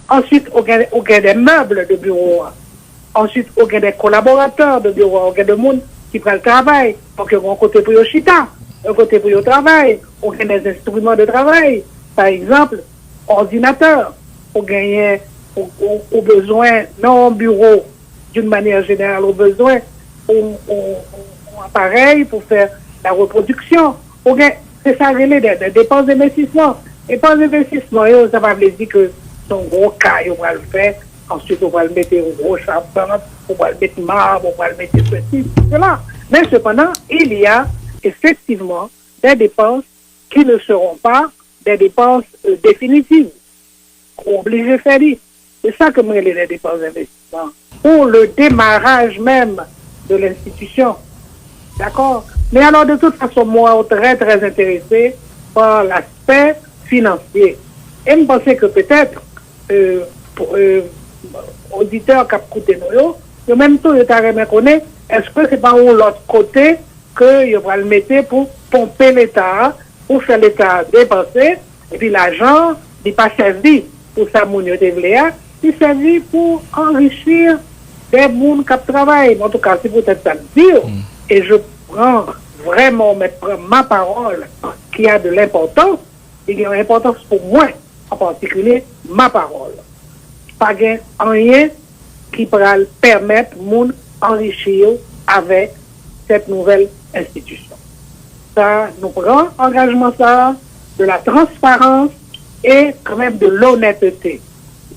Ensuite, on a des meubles de bureau. Ensuite, on a des collaborateurs de bureau. On a des gens qui prennent le travail. Donc, on a un côté pour le chita, un côté pour le travail. On a des instruments de travail. Par exemple, ordinateur. On a besoin, dans un bureau, d'une manière générale, on a besoin d'un appareil pour faire la reproduction. C'est ça, des dépenses d'investissement. Dépenses d'investissement, ça va dire que son gros cas, on va le faire. Ensuite, on va le mettre au gros charpente, on va le mettre marbre, on va le mettre ceci, cela. Mais cependant, il y a effectivement des dépenses qui ne seront pas des dépenses définitives. On est obligé de faire. C'est ça que moi, les dépenses d'investissement. Pour le démarrage même de l'institution. D'accord? Mais alors, de toute façon, moi, je suis très, très intéressé par l'aspect financier. Et je pense que peut-être, auditeurs qui ont écouté nous, en même temps, ils ont connaître, est-ce que c'est pas l'autre côté que ils vont le mettre pour pomper l'État, pour faire l'État dépenser, et puis l'argent n'est pas servi pour ça, il servi pour enrichir des gens qui travaillent. En tout cas, c'est peut-être ça le dire. Et je prends vraiment ma parole qui a de l'importance, et qui a une importance pour moi, en particulier ma parole. Pas rien qui pourra permettre de enrichir avec cette nouvelle institution. Ça, nous prenons engagement ça, de la transparence et quand même de l'honnêteté.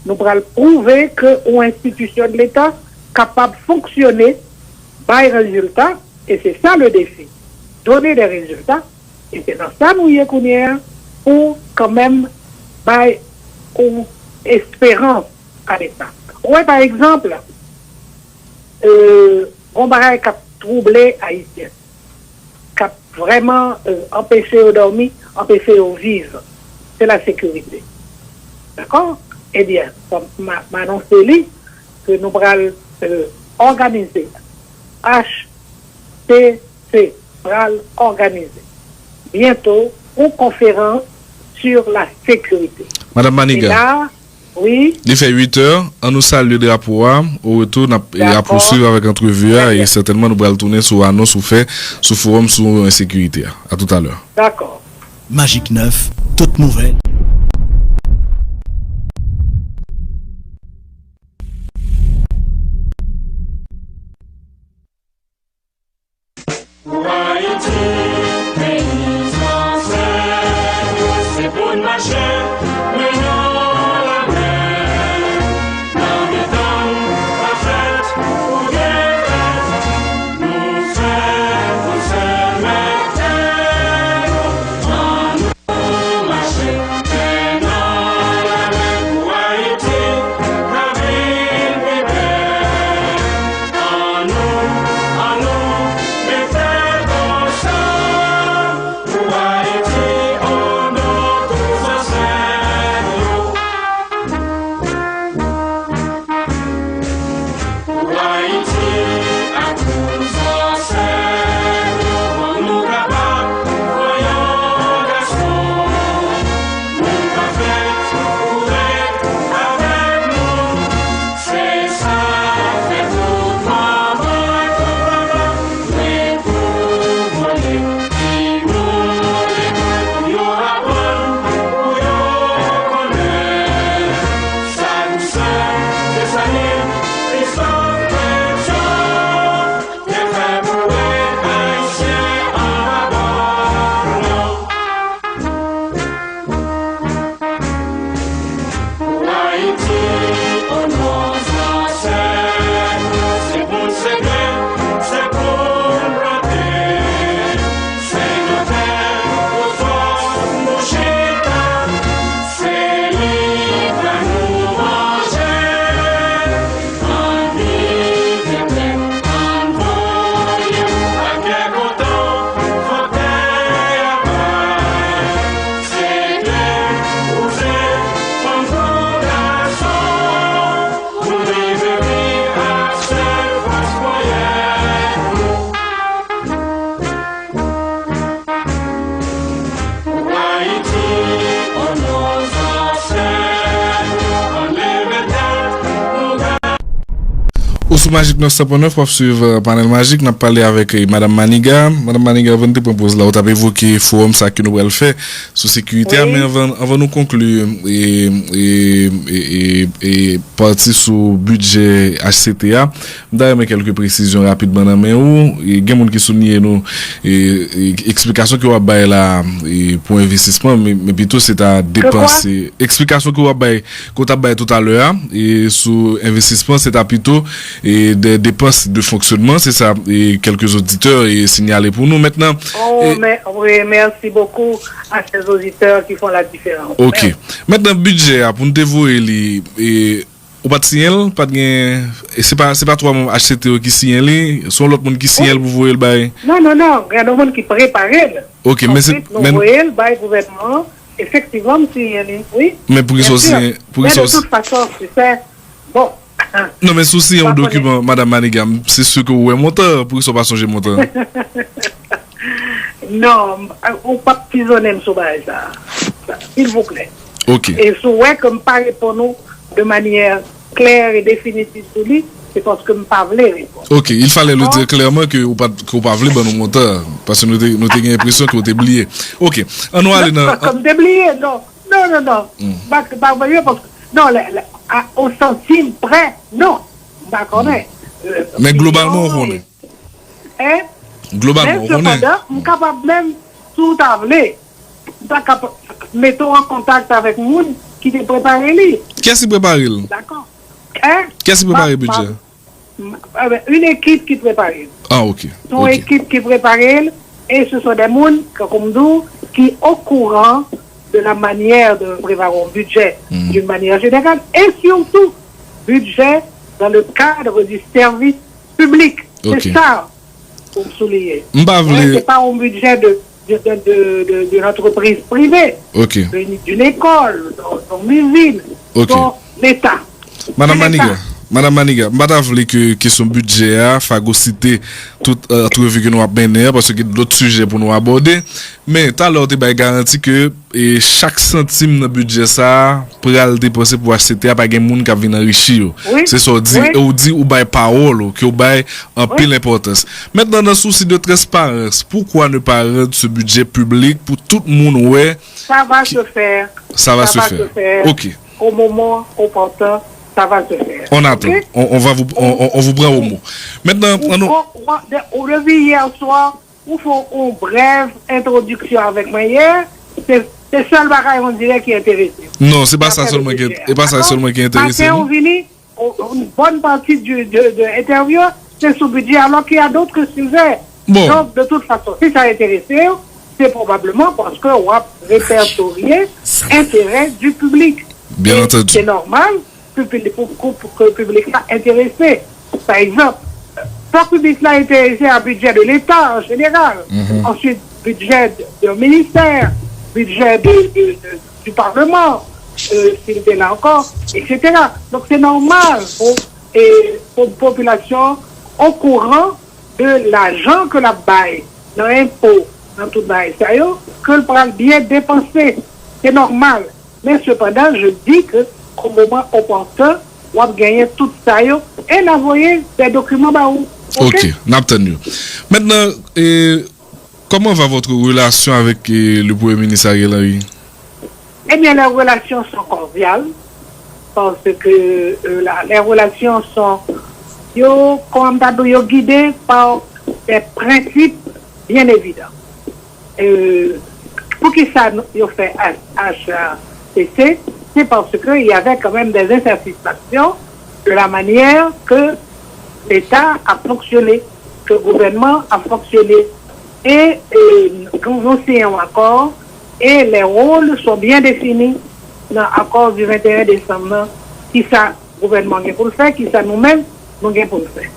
Nous pourrons prouver que une institution de l'État capable de fonctionner par les résultats, et c'est ça le défi. Donner des résultats, et c'est dans ça nous y est pour quand même par une espérance à l'État. Ouais, par exemple, on va qui a troublé Haïtien, qui a vraiment empêché de dormir, empêché de vivre. C'est la sécurité. D'accord? Eh bien, comme m'a annoncé que nous allons organiser, HTC, organiser bientôt une conférence sur la sécurité. Madame Maniga. Là, oui. Il fait 8 heures. On nous salue le drapeau. Au retour, on va poursuivre avec entrevue et certainement nous allons tourner sur annonce ou fait sur forum sur insécurité. À tout à l'heure. D'accord. Magique 9, toute nouvelle. sous Magique 9.9 pour suivre panel Magique, n'a parlé avec Madame Maniga. Madame Maniga, avant de proposer là, on a évoqué le forum ça que nous allons faire sur sécurité, mais avant nous conclure et partir sur budget HCTA, d'ailleurs quelques précisions rapidement dans mais où il y a des gens qui soulignent nous explication que on va là pour investissement mais plutôt c'est à dépenser explication que on va tout à l'heure et sur investissement c'est à plutôt et des dépenses de fonctionnement, c'est ça. Et quelques auditeurs et signalé pour nous maintenant. Oui, merci beaucoup à ces auditeurs qui font la différence. Ok. Merci. Maintenant budget pour nous dévoiler et au pas de signal, pas de c'est pas toi mon HCTO qui signale, sont l'autre monde qui signale pour voir le bail. Non, il y a des gens qui préparent. Ok, mais c'est nous voyons le bail gouvernement effectivement signalé. Oui. Mais pour qu'ils soient de toute façon, c'est bon. Non, mais souci un document, Madame Manigam, c'est sûr que vous êtes monteur, pour qu'ils ne soient pas changés monteur. Non, on ne peut pas prisonner sur ça. S'il vous plaît. Ok. Et si vous comme pas pour nous de manière claire et définitive sur lui, c'est parce que je ne peux pas répondre. Ok, il fallait le dire clairement que vous ne pas voulu nos monteurs, parce que nous avons l'impression que vous êtes oublié. Ok, on va aller dans. Comme oublié, non. Parce que, non, au centime près, non. D'accord. Mais globalement, on connaît. Hein? Globalement, on connaît. Cependant, on est capable même tout avler. Mettons en contact avec nous qui te prépare lui. Qu'est-ce qui prépare? D'accord. Hein? Qu'est-ce qui prépare le budget? Une équipe qui prépare. Ah, ok. Une équipe qui prépare et ce sont des gens comme nous qui sont au courant de la manière de préparer un budget d'une manière générale et surtout budget dans le cadre du service public. C'est ça pour souligner. Ce n'est pas un budget d'une entreprise privée, d'une école, d'une usine, de l'État. Madame Maniga, madame voulait que son budget a phagocyté toute revue que nous avons mené parce qu'il y a d'autres sujets pour nous aborder. Mais tout à l'heure, tu as garanti que chaque centime de budget ça pour aller dépenser pour HCTA pas de monde qui vient enrichir. C'est ça on dit ou bail parole que ou bail en pile importance. Maintenant dans le souci de transparence, pourquoi ne pas rendre ce budget public pour tout le monde ouais? Ça va se faire. Ça va se faire. OK. Au moment opportun. Ça va se faire. On attend. Okay? On vous prend au mot. Maintenant, on revient hier soir, on fait une brève introduction avec moi hier. C'est seul bagage on dirait qui est intéressé. Non, c'est pas ça seulement qui est intéressé. On vient une bonne partie de l'interview, c'est sur budget alors qu'il y a d'autres sujets. Bon. Donc de toute façon, si ça intéresse, c'est probablement parce qu'on va répertorier l'intérêt du public. Bien entendu. C'est normal. Pour que le public soit intéressé. Par exemple, pour que le public soit intéressé à budget de l'État en général, ensuite budget du ministère, budget du Parlement, s'il est là encore, etc. Donc c'est normal pour une population au courant de l'argent que la baille, dans l'impôt, dans tout bail, que le prend bien dépensé. C'est normal. Mais cependant, je dis que au moment opportun, on va gagner tout ça et l'envoyer des documents par où. Ok, n'a tenu. Maintenant, comment va votre relation avec le Premier ministre Ariel Henry? Eh bien, les relations sont cordiales parce que les relations sont guidées par des principes bien évidents. Pour qui ça fait HCC, c'est parce qu'il y avait quand même des insatisfactions de la manière que l'État a fonctionné, que le gouvernement a fonctionné. Et quand nous signons un accord, et les rôles sont bien définis dans l'accord du 21 décembre, qui ça le gouvernement a pour le faire, qui ça nous-mêmes nous avons pour le faire.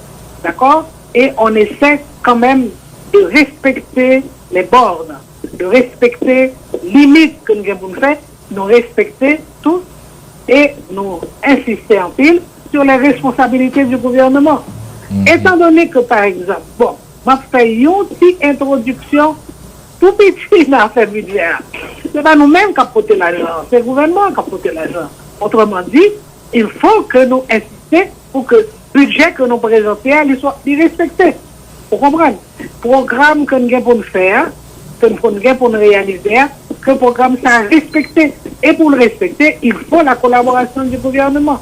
D'accord? Et on essaie quand même de respecter les bornes, de respecter les limites que nous avons pour le faire, nous respecter tous et nous insister en pile sur les responsabilités du gouvernement. Étant donné que, par exemple, bon, je fais une petite introduction tout petit dans ce budget. Ce n'est pas nous-mêmes qui apportons l'argent, c'est le gouvernement qui apporte l'argent. Autrement dit, il faut que nous insistions pour que le budget que nous présentons, il soit respecté. Vous comprenez? Programme que nous avons pour nous faire, que nous avons pour nous réaliser, que le programme soit respecté. Et pour le respecter, il faut la collaboration du gouvernement.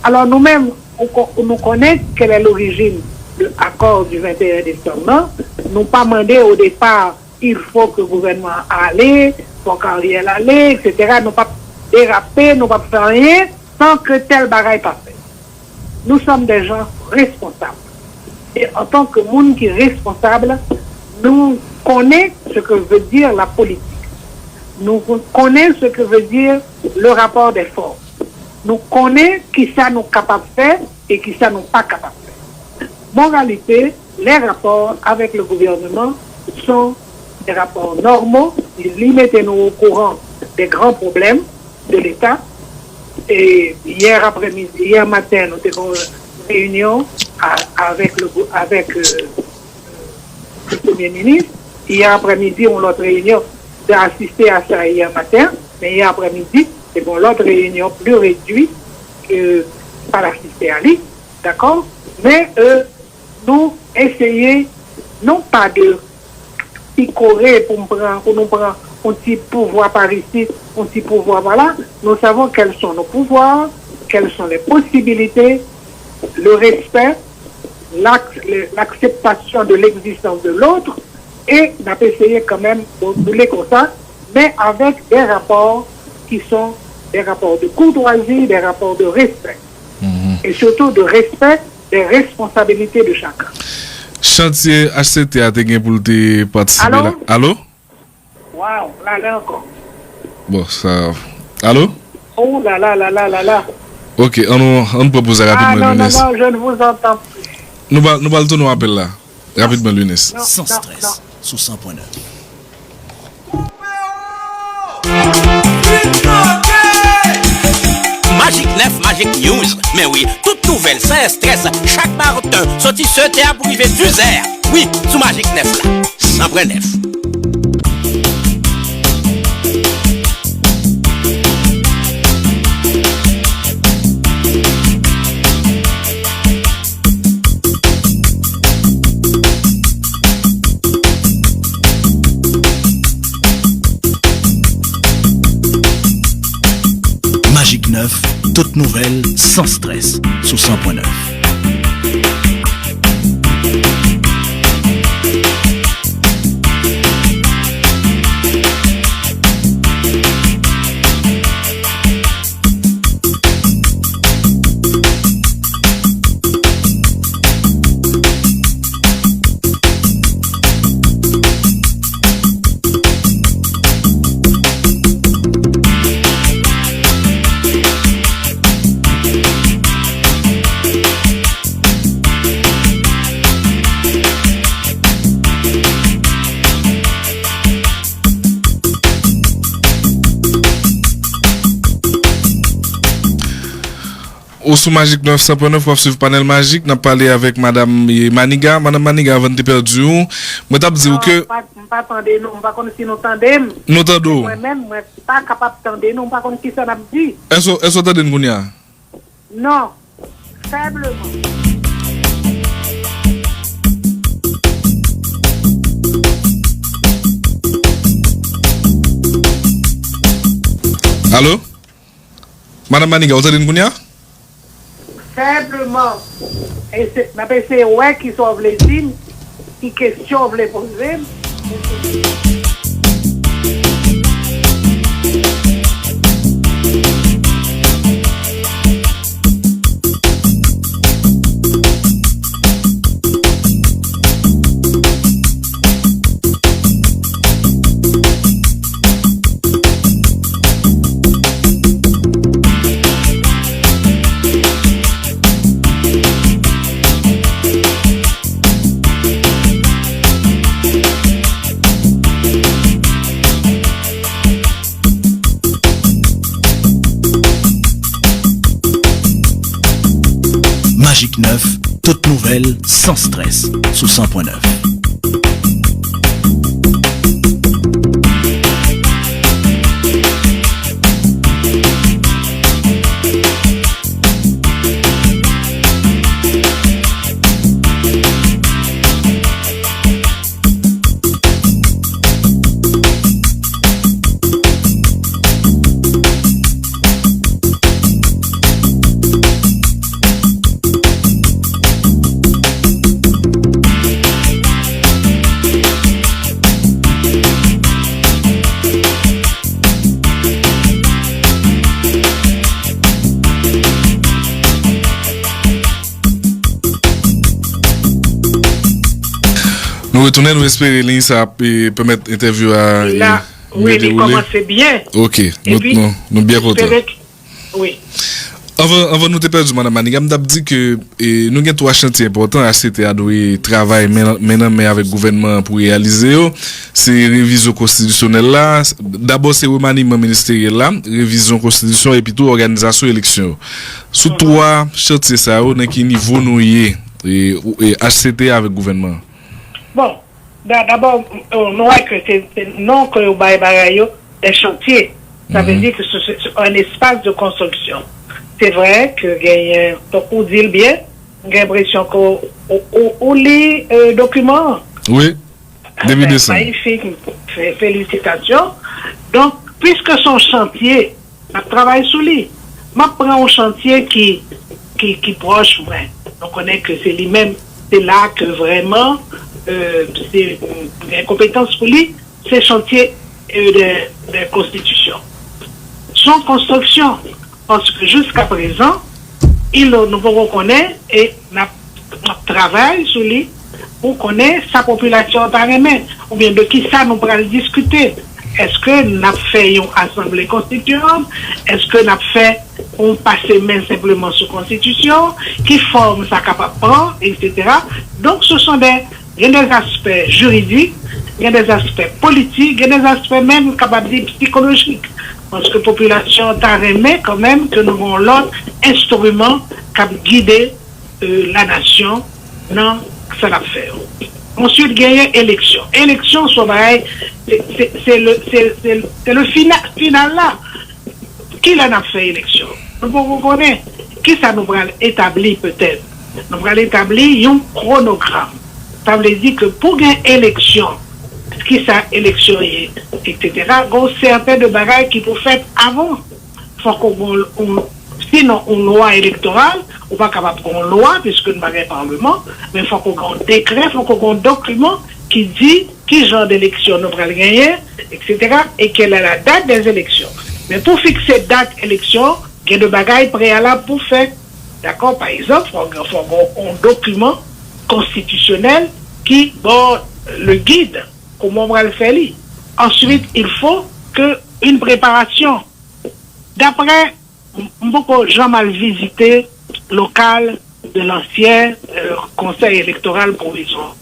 Alors nous-mêmes, nous connaissons quelle est l'origine de l'accord du 21 décembre. Nous n'avons pas demandé au départ, il faut que le gouvernement aille, faut qu'Ariel aille, etc. Nous n'avons pas dérapé, nous n'avons pas fait rien sans que tel bagaille pas fait. Nous sommes des gens responsables. Et en tant que monde qui est responsable, nous connaissons ce que veut dire la politique. Nous connaissons ce que veut dire le rapport des forces. Nous connaissons qui ça nous capable de faire et qui ça nous pas capable de faire. Moralité, les rapports avec le gouvernement sont des rapports normaux. Ils mettent nous au courant des grands problèmes de l'État. Et hier matin, nous avons une réunion avec le Premier ministre. Hier après-midi, on a l'autre réunion d'assister à ça hier matin. Mais hier après-midi, c'est bon, l'autre réunion plus réduite que pas l'assister à lui. D'accord? Mais nous essayons non pas de picorer pour nous prendre un petit pouvoir par ici, un petit pouvoir par là. Nous savons quels sont nos pouvoirs, quelles sont les possibilités, le respect, l'acceptation de l'existence de l'autre, et on a essayé quand même de rouler comme ça, mais avec des rapports qui sont des rapports de courtoisie, des rapports de respect, et surtout de respect des responsabilités de chacun. Chantier HCT a été pour te participer là. Allô? Waouh, là encore. Bon, ça. Allô? Oh là. Ok, on propose rapidement. Non, je ne vous entends plus. Nous allons tourner appel là. Rapidement, Lunes. Sans stress, sous 100.9. Magic 9, Magic News. Mais oui, toute nouvelle, sans stress, chaque matin, sorti ce théâtre pour arriver 2 heures. Oui, sous Magic 9 là. 100.9. Magic 9, toute nouvelle, sans stress, sous 100.9. Au sous Magic 9.9 pour suivre panel magique, n'a parlé avec madame Maniga. Madame Maniga avant de perdu. Moi t'ai dit que pas attendre nous, pas comme si nous tendons. nous tendons. Moi-même, moi pas capable de tendre nous, pas comme qui ça n'a dit. Est-ce que t'entends Ngounia? Non, faiblement. Allô? Madame Maniga, vous entendez Ngounia? Faiblement. Et c'est ouais qui sauve les îles, qui question les poser. Magic 9, toute nouvelle, sans stress, sous 100.9. Nous retournons, nous espérons que ça peut permettre l'interview à... Là, oui, il commence bien. Ok, nous bien contents. Oui. Avant nous te perdu, Madame Maniga, je dit que nous avons 3 chantiers importants à CTA doit travailler maintenant mais avec le gouvernement pour réaliser. C'est révision constitutionnelle là. D'abord, c'est remaniement ministériel là, révision constitution et puis tout organisation élection. Sous 3 chantiers, ça, on a quel niveau nous y et HCT avec le gouvernement. Bon, d'abord, on voit que c'est non que vous avez des chantiers. Ça veut dire que c'est un espace de construction. C'est vrai que on dit bien, j'ai l'impression qu'on lit documents. Oui, début décembre. Magnifique, félicitations. Donc, puisque son chantier, on travaille sous lui. Je prends un chantier qui proche, ouais. On connaît que c'est lui-même, c'est là que vraiment, c'est une compétence pour lui, c'est chantier de constitution. Son construction. Parce que jusqu'à présent, nous pouvons connaître et notre travail sur lui pour connaître sa population par elle-même. Ou bien de qui ça nous pourrons discuter. Est-ce que nous avons fait une assemblée constituante? Est-ce que nous avons fait on passe main simplement sur constitution? Qui forme ça capable de prendre, etc. Donc ce sont des aspects juridiques, il y a des aspects politiques, il y a des aspects même capables de psychologiques. Parce que la population t'a remis quand même que nous avons l'autre instrument qui a guidé la nation dans ce qu'on fait. Ensuite, gagner élection. Élection, c'est le final là. Qui l'a fait élection? Nous pouvons connaître qui ça nous va établir peut-être. Nous allons établir un chronogramme. Ça veut dire que pour gagner élection, qui ça élection est, etc. Il y a certains de bagages qui pour faire avant. Faut sinon une loi électorale, ou pas capable d'une loi puisque nous avons un parlement, mais il faut qu'on ait un décret, il faut qu'on ait un document qui dit qui genre d'élection nous allons gagner, etc. et quelle est la date des élections. Mais pour fixer date élection, il y a des bagages préalables pour faire. D'accord, par exemple, il faut un document constitutionnel qui le guide. Comment on va le faire. Ensuite, il faut une préparation. D'après beaucoup de gens mal visité local de l'ancien conseil électoral provisoire.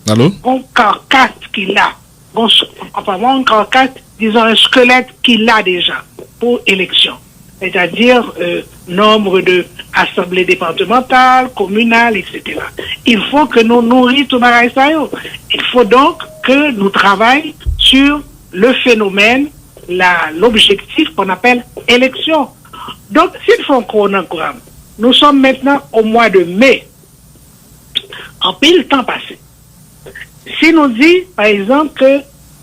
Allô? Un carcasse qu'il a. Un carcasse, disons un squelette qu'il a déjà pour élection. C'est-à-dire nombre de assemblées départementales, communales, etc. Il faut que nous nourrissions tout ça. Il faut donc que nous travaillions sur le phénomène, l'objectif qu'on appelle élection. Donc, s'il faut un chronogramme, nous sommes maintenant au mois de mai. En pile temps passé. Si nous dit, par exemple, que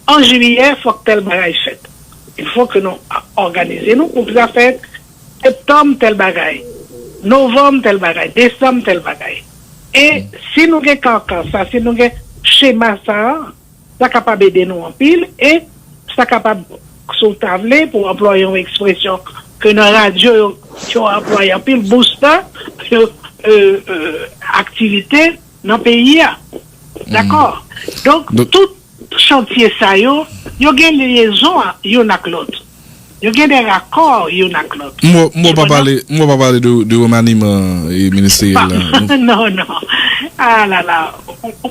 en juillet, il faut que tel bagage fait. Il faut que nous organisions pour faire fait septembre tel bagaille, novembre tel bagaille, décembre tel bagaille. Et si nous avons ça, si nous avons schéma ça capable d'aider nous en pile et ça capable de tabler pour employer une expression que dans la radio qui ont employé en pile booster activité dans le pays. D'accord? Donc, tout chantier ça, il y a une liaison l'un avec l'autre. Il y a des raccords l'un avec l'autre. Moi, pas parler de remaniement ministériel. Non. Ah là. On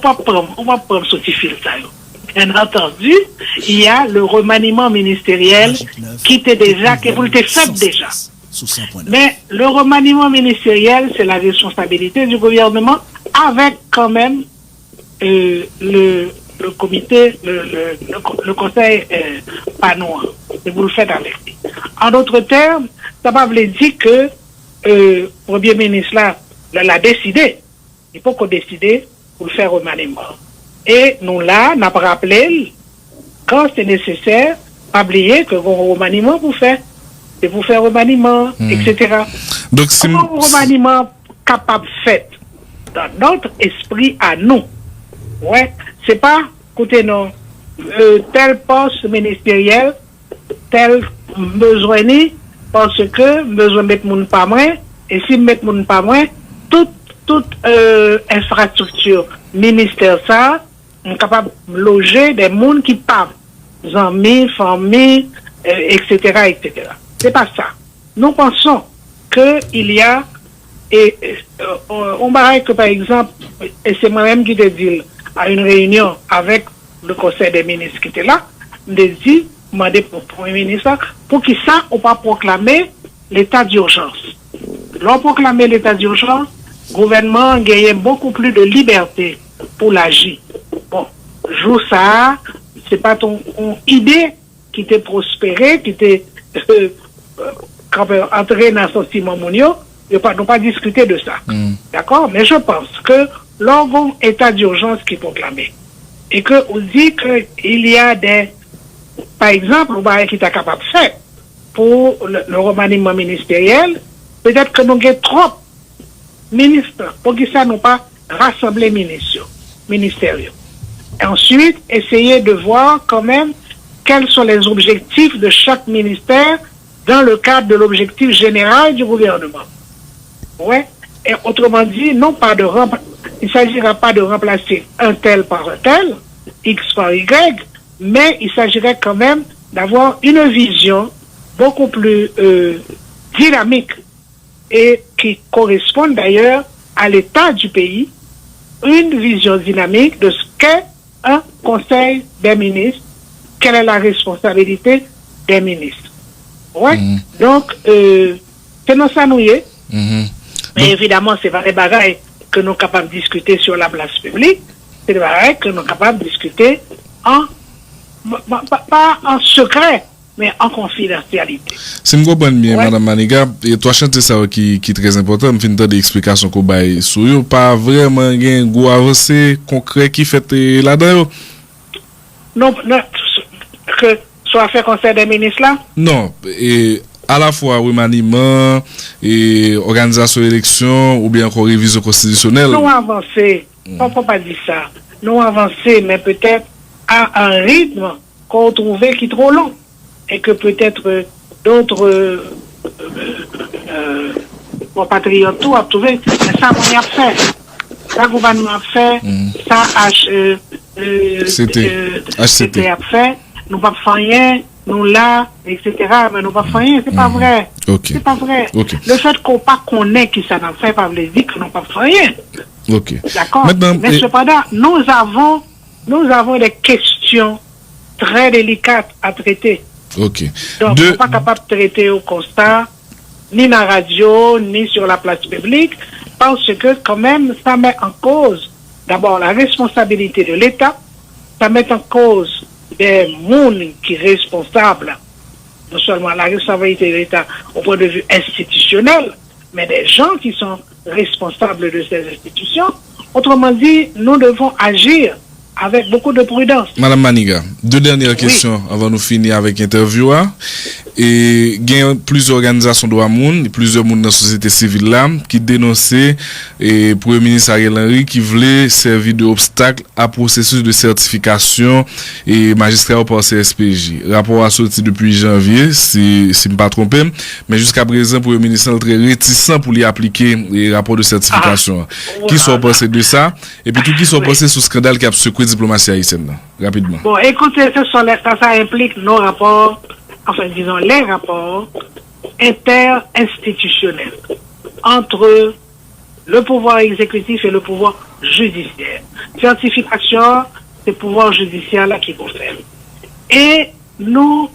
va prendre ce petit fil ça. Bien entendu, il y a le remaniement ministériel qui était déjà, qui vous l'avez fait déjà. Mais le remaniement ministériel, c'est la responsabilité du gouvernement avec quand même le comité, le conseil panois. Et vous le faites avec lui. En d'autres termes, ça ne veut pas dire que le Premier ministre l'a décidé. Il faut qu'on décide pour le faire remaniement. Et nous là, n'a pas rappelé, quand c'est nécessaire, pas oublier que vos remaniements pour faire, c'est pour faire remaniement, etc. Donc, comment un remaniement capable fait dans notre esprit à nous? Ouais, c'est pas, écoutez, non, tel poste ministériel, tel besoin parce que besoin de mettre mon pas moins, et si mettre mon pas moins, toute toute infrastructure ministère ça, on est capable de loger des gens qui parlent, amis, famille, etc., etc. C'est pas ça. Nous pensons qu'il y a on paraît que par exemple, et c'est moi-même qui te dis à une réunion avec le conseil des ministres qui était là, me dit, demandé pour le premier ministre, pour qu'il ça, on pas proclamer l'état d'urgence. L'on proclamer l'état d'urgence, le gouvernement gagne beaucoup plus de liberté pour l'agir. Bon, joue ça, c'est pas ton idée qui t'est prospérée, qui t'est entré dans son ciment nous pas discuter de ça. D'accord? Mais je pense que l'organe état d'urgence qui est proclamé et que on dit qu'il y a des, par exemple, qui est capable de faire pour le remaniement ministériel, peut-être que nous avons trop ministres pour que ça nous pas rassembler ministériaux. Et ensuite, essayer de voir quand même quels sont les objectifs de chaque ministère dans le cadre de l'objectif général du gouvernement. Ouais. Et autrement dit, non pas de il ne s'agira pas de remplacer un tel par un tel, X par Y, mais il s'agirait quand même d'avoir une vision beaucoup plus dynamique et qui correspond d'ailleurs à l'état du pays, une vision dynamique de ce qu'est un conseil des ministres, quelle est la responsabilité des ministres. Ouais. Donc, c'est dans ça nous y est. Mais évidemment, c'est pas des bagailles que nous sommes capables de discuter sur la place publique, c'est des bagailles que nous sommes capables de discuter pas en secret, mais en confidentialité. Si je comprends bien, Madame Maniga, et toi, chanter ça qui est très important, je finis des explications qu'on baille sur eux, pas vraiment un goût avancé concret qui fait là-dedans. Non, que soit fait conseil des ministres là? Non, et à la fois remaniement et organisation d'élection ou bien encore révision constitutionnelle. Nous avancer, on ne peut pas dire ça. Nous avancer, mais peut-être à un rythme qu'on trouvait qui est trop long et que peut-être d'autres compatriotes tout a trouvé. Mais ça, on y a fait. Ça, le gouvernement a fait. Ça, HCT a fait. Nous pas fait rien. Nous là, etc. Mais nous pas fait rien. C'est pas vrai. Okay. C'est pas vrai. Okay. Le fait qu'on pas connaît qui ça n'a fait, pas veut dire que nous pas fait rien. Ok. D'accord. Mais cependant, nous avons des questions très délicates à traiter. Ok. Donc, nous ne sommes pas capables de traiter au constat, ni dans la radio, ni sur la place publique, parce que quand même, ça met en cause d'abord la responsabilité de l'État, ça met en cause des mondes qui sont responsables, non seulement la responsabilité de l'État au point de vue institutionnel, mais des gens qui sont responsables de ces institutions. Autrement dit, nous devons agir avec beaucoup de prudence. Madame Maniga, deux dernières questions avant de finir avec l'interview. Et il y a plusieurs organisations de monde, plusieurs monde dans la société civile là, qui dénonçaient le Premier ministre Ariel Henry qui voulait servir d'obstacle à processus de certification et magistrat par CSPJ. Rapport a sorti depuis janvier, si je ne me pas trompé, mais jusqu'à présent, le Premier ministre est très réticent pour lui appliquer les rapports de certification. Qui sont pensés de ça? Et puis tout qui sont pensés sur le scandale qui a secoué la diplomatie haïtienne, rapidement. Bon, écoutez, ça implique nos rapports, enfin disons les rapports interinstitutionnels entre le pouvoir exécutif et le pouvoir judiciaire. Certification, c'est le pouvoir judiciaire là qui concerne. Et nous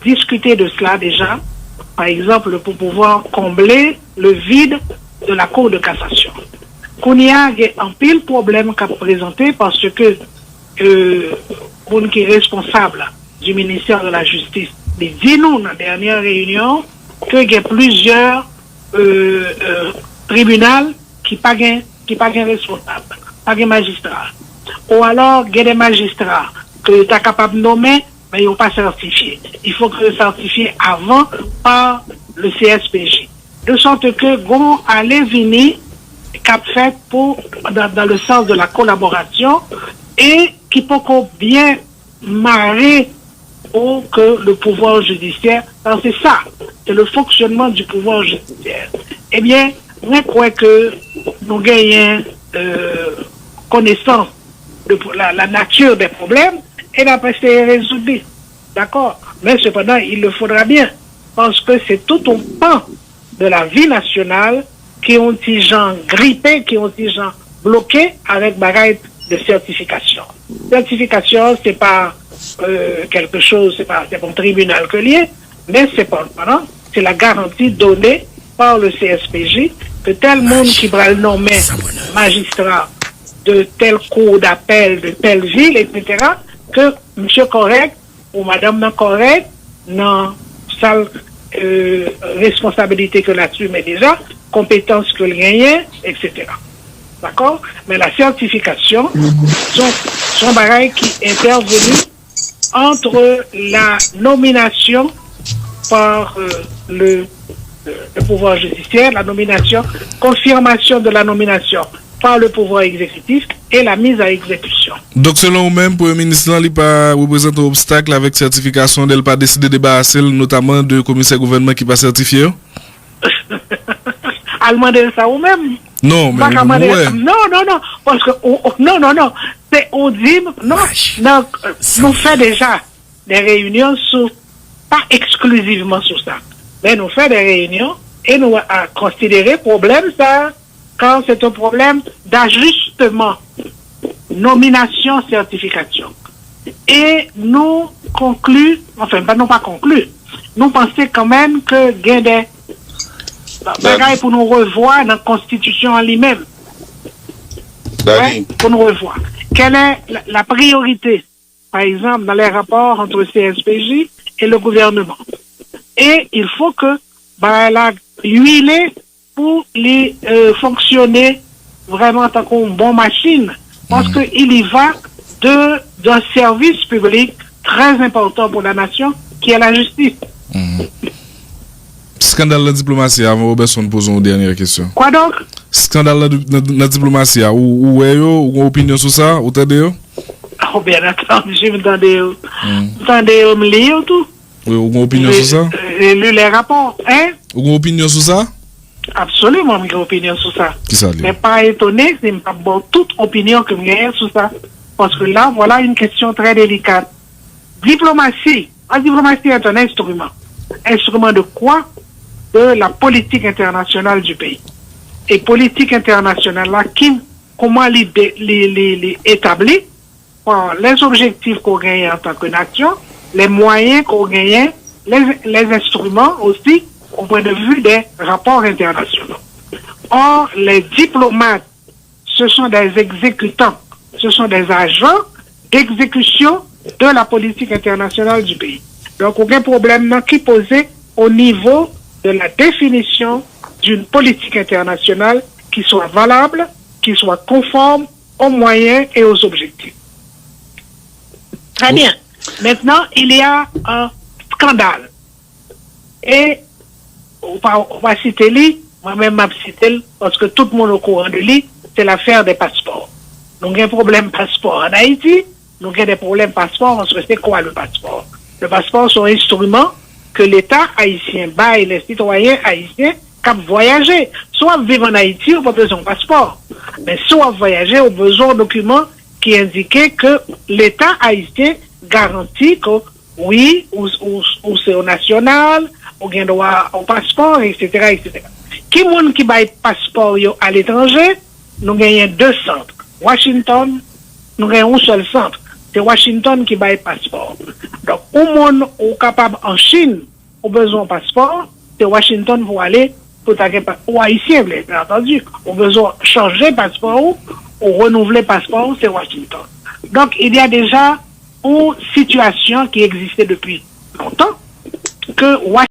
discuter de cela déjà, par exemple, pour pouvoir combler le vide de la Cour de cassation. Qu'on y a un pile problème qu'a présenté parce que pour qui est responsable du ministère de la Justice, il dit nous dans la dernière réunion qu'il y a plusieurs tribunaux qui pas responsable, pas de magistrats. Ou alors il y a des magistrats que tu es capable de nommer, mais ils n'ont pas certifié. Il faut que certifié avant par le CSPJ. De sorte que vont aller venir cap fait pour dans le sens de la collaboration et qui peut bien marrer pour que le pouvoir judiciaire, alors c'est ça, c'est le fonctionnement du pouvoir judiciaire. Eh bien, moi, je crois que nous gagnons connaissance de la nature des problèmes et d'après c'est résoudre. D'accord? Mais cependant, il le faudra bien. Parce que c'est tout un pan de la vie nationale qui ont des gens grippés, qui ont des gens bloqués avec bagaille de certification. Certification, c'est pas quelque chose, c'est pas un tribunal que lié, mais c'est pas c'est la garantie donnée par le CSPJ que tel monde qui va le nommer magistrat de tel cour d'appel de telle ville, etc., que monsieur correct ou madame non correct, non sale responsabilité que là-dessus, mais déjà, compétences que le gagne, etc. D'accord? Mais la certification sont bagailles qui intervenus entre la nomination par le pouvoir judiciaire, la nomination, confirmation de la nomination par le pouvoir exécutif et la mise à exécution. Donc selon vous-même, pour le ministre, il pas représente un obstacle avec certification d'elle pas décider de débarrasser notamment de commissaire gouvernement qui pas certifié? Allemand de ça ou même? Non, mais ouais. Non, parce que non, c'est on dit non, nous fait déjà des réunions sur pas exclusivement sur ça, mais nous fait des réunions et nous a considéré problème ça quand c'est un problème d'ajustement, nomination, certification. Et nous conclut, enfin pas conclu, nous pensons quand même que gain des bagailles pour nous revoir dans la Constitution en lui-même. Ouais, pour nous revoir. Quelle est la priorité, par exemple, dans les rapports entre le CSPJ et le gouvernement? Et il faut que la huiler pour les fonctionner vraiment en tant qu'une bonne machine. Parce qu'il y va d'un service public très important pour la nation, qui est la justice. Scandale de la diplomatie, avant Robertson pose une dernière question. Quoi donc? Scandale de la diplomatie, ou avez-vous une opinion sur ça? Ou t'entendez? Oh, bien entendu, je m'entendais. M'entendez, me lire tout. Oui, ou une opinion sur ça? J'ai lu les rapports, hein? Ou une opinion sur ça? Absolument, j'ai une opinion sur ça. Qui ça? Mais pas étonné, c'est pas bon toute opinion que j'ai sur ça. Parce que là, voilà une question très délicate. Diplomatie. La diplomatie est un instrument. Instrument de quoi? De la politique internationale du pays. Et politique internationale là, comment les établir par les objectifs qu'on gagne en tant que nation, les moyens qu'on gagne, les instruments aussi au point de vue des rapports internationaux. Or, les diplomates, ce sont des exécutants, ce sont des agents d'exécution de la politique internationale du pays. Donc, aucun problème qui posé au niveau de la définition d'une politique internationale qui soit valable, qui soit conforme aux moyens et aux objectifs. Très bien. Maintenant, il y a un scandale. Et on va citer lui, moi-même je citer parce que tout le monde est au courant de lui, c'est l'affaire des passeports. Nous avons un problème passeport en Haïti, nous avons des problèmes passeport, parce que c'est quoi le passeport? Le passeport, c'est un instrument que l'État haïtien baille les citoyens haïtiens qui voyager. Soit vivre en Haïti, on n'a pas besoin de passeport. Mais soit voyager, on a besoin de documents qui indiquent que l'État haïtien garantit que oui, ou c'est au national, ou bien droit au passeport, etc., etc. Qui monde qui baille passeport à l'étranger, nous gagnons deux centres. Washington, nous gagnons un seul centre. C'est Washington qui baille passeport. Donc, au monde ou capable en Chine, au besoin de passeport, c'est Washington pour aller pour ta ou haïtien, bien entendu. Au besoin de changer passeport ou renouveler passeport, c'est Washington. Donc, il y a déjà une situation qui existait depuis longtemps que Washington